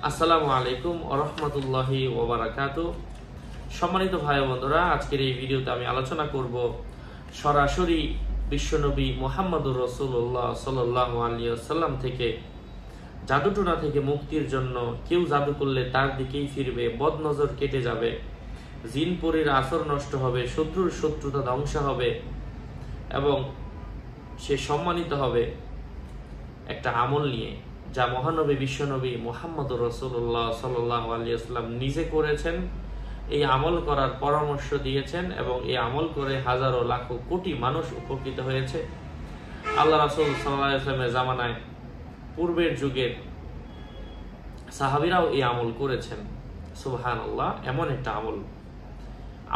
আসসালামু আলাইকুম ওয়া রাহমাতুল্লাহি ওয়া বারাকাতুহু। সম্মানিত ভাই ও বন্ধুরা, আজকের এই ভিডিওতে আমি আলোচনা করব সরাসরি বিশ্বনবী মুহাম্মদুর রাসূলুল্লাহ সাল্লাল্লাহু আলাইহি ওয়াসাল্লাম থেকে জাদুটোনা থেকে মুক্তির জন্য কেউ জাদু করলে তার দিকেই ফিরবে, বদনজর কেটে যাবে, জিন পরীর আসর নষ্ট হবে, শত্রুর শত্রুতা ধ্বংস হবে এবং সে সম্মানিত হবে একটা আমল নিয়ে, যা মহানবী বিশ্বনবী মুহাম্মদুর রাসূলুল্লাহ সাল্লাল্লাহু আলাইহি ওয়াসাল্লাম নিজে করেছেন। এই আমল করার পরামর্শ দিয়েছেন এবং এই আমল করে হাজারো লাখো কোটি মানুষ উপকৃত হয়েছে। আল্লাহ রাসূল সাল্লাল্লাহু আলাইহি ওয়াসাল্লামের জামানায় পূর্বের যুগের সাহাবীরাও এই আমল করেছেন। সুবহানাল্লাহ, এমন একটা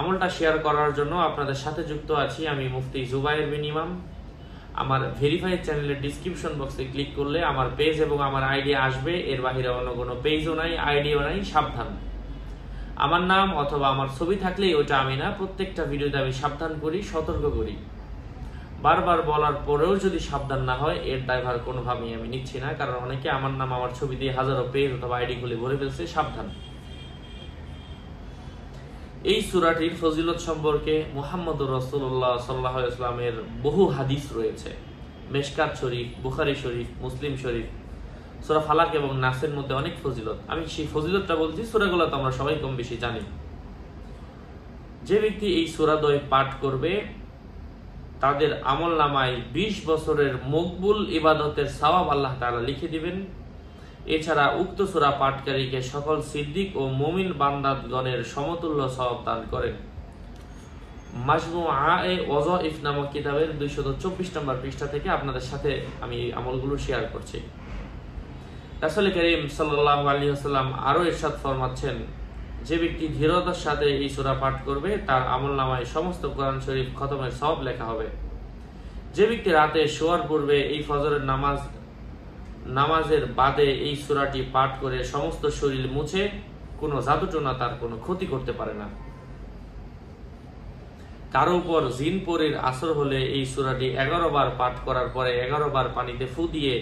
আমলটা শেয়ার করার জন্য আপনাদের সাথে যুক্ত আছি আমি মুফতি জুবায়ের বিন ইমাম। আমার ভেরিফাইড চ্যানেলের ডিসক্রিপশন বক্সে ক্লিক করলে আমার পেজ এবং আমার আইডি আসবে। এর বাইরে অন্য কোনো পেজও নাই, আইডিও নাই। সাবধান, আমার নাম অথবা আমার ছবি থাকলেই ওটা আমি না। প্রত্যেকটা ভিডিওতে আমি সাবধান করি, সতর্ক করি। বারবার বলার পরেও যদি সাবধান না হয়, এর দায়ভার কোনোভাবেই আমি নিচ্ছি না, কারণ অনেকে আমার নাম আমার ছবি দিয়ে হাজারো পেজ অথবা আইডি খুলে ভরে ফেলছে। সাবধান। এই সূরাটির ফজিলত সম্পর্কে মুহাম্মদুর রাসূলুল্লাহ সাল্লাল্লাহু আলাইহি ওয়াসাল্লামের বহু হাদিস রয়েছে। মিশকাত শরীফ, বুখারী শরীফ, মুসলিম শরীফ, সূরা ফালাক এবং নাসের মধ্যে অনেক ফজিলত। আমি সেই ফজিলতটা বলছি, সূরাগুলো তো আমরা সবাই কম বেশি জানি। যে ব্যক্তি এই সূরাদ্বয় পাঠ করবে, তাদের আমলনামায় 20 বছরের মকবুল ইবাদতের সওয়াব আল্লাহ তাআলা লিখে দিবেন। এছাড়া উক্ত সূরা পাঠকারীকে সকল সিদ্দিক ও মুমিন বান্দাগণের সমতুল্য সওয়াব দান করেন। মাজমুআয়ে ওয়াযাইফ নামক কিতাবের 224 নম্বর পৃষ্ঠা থেকে আপনাদের সাথে আমি আমলগুলো শেয়ার করছি। রাসূল করিম সাল্লাল্লাহু আলাইহি ওয়াসাল্লাম আরো ইরশাদ ফরমাচ্ছেন, যে ব্যক্তি ধীরতার সাথে এই সূরা পাঠ করবে, তার আমলনামায় সমস্ত কোরআন শরীফ খতমের সওয়াব লেখা হবে। যে ব্যক্তি রাতে শোয়ার পূর্বে এই ফজরের নামাজের বাদে এই সূরাটি পাঠ করে সমস্ত শরীর মুছে, কোনো জাদুটোনা তার কোনো ক্ষতি করতে পারে না। কারো উপর জিন পরীর আসর হলে এই সূরাটি 11 বার পাঠ করার পরে 11 বার পানিতে ফু দিয়ে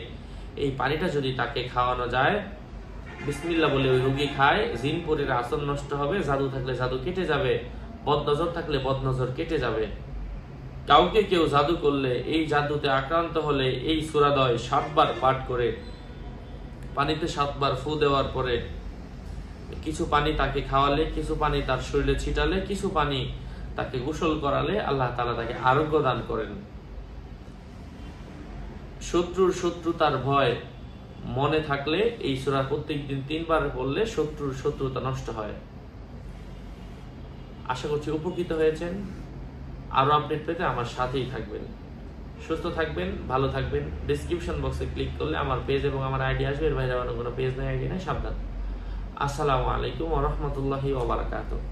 এই পানিটা যদি তাকে খাওয়ানো যায়, বিসমিল্লাহ বলে ওই রোগী খায়, জিন পরীর আসর নষ্ট হবে, জাদু থাকলে জাদু কেটে যাবে, বদনজর থাকলে বদনজর কেটে যাবে। কাউকে কেউ জাদু করলে, এই জাদুতে আক্রান্ত হলে এই সূরাদ্বয় 7 বার পাঠ করে পানিতে 7 বার ফু দেওয়ার পরে কিছু পানি তাকে খাওয়ালে, কিছু পানি তার শরীরে ছিটালে, কিছু পানি তাকে গোসল করালে আল্লাহ তাআলা তাকে আরোগ্য দান করেন। শত্রুর শত্রুতার ভয় মনে থাকলে এই সূরা প্রত্যেকদিন 3 বার পড়লে শত্রুর শত্রুতা নষ্ট হয়। আশা করছি উপকৃত হয়েছেন। আরো আপডেট পেতে আমার সাথেই থাকবেন। সুস্থ থাকবেন, ভালো থাকবেন। ডেসক্রিপশন বক্সে ক্লিক করলে আমার পেজ এবং আমার আইডি আসবে। এর বাইরে কোনো পেজ নেই, আইডি নেই। সাবধান। আসসালামু আলাইকুম ওয়া রাহমাতুল্লাহি ওয়া বারাকাতুহু।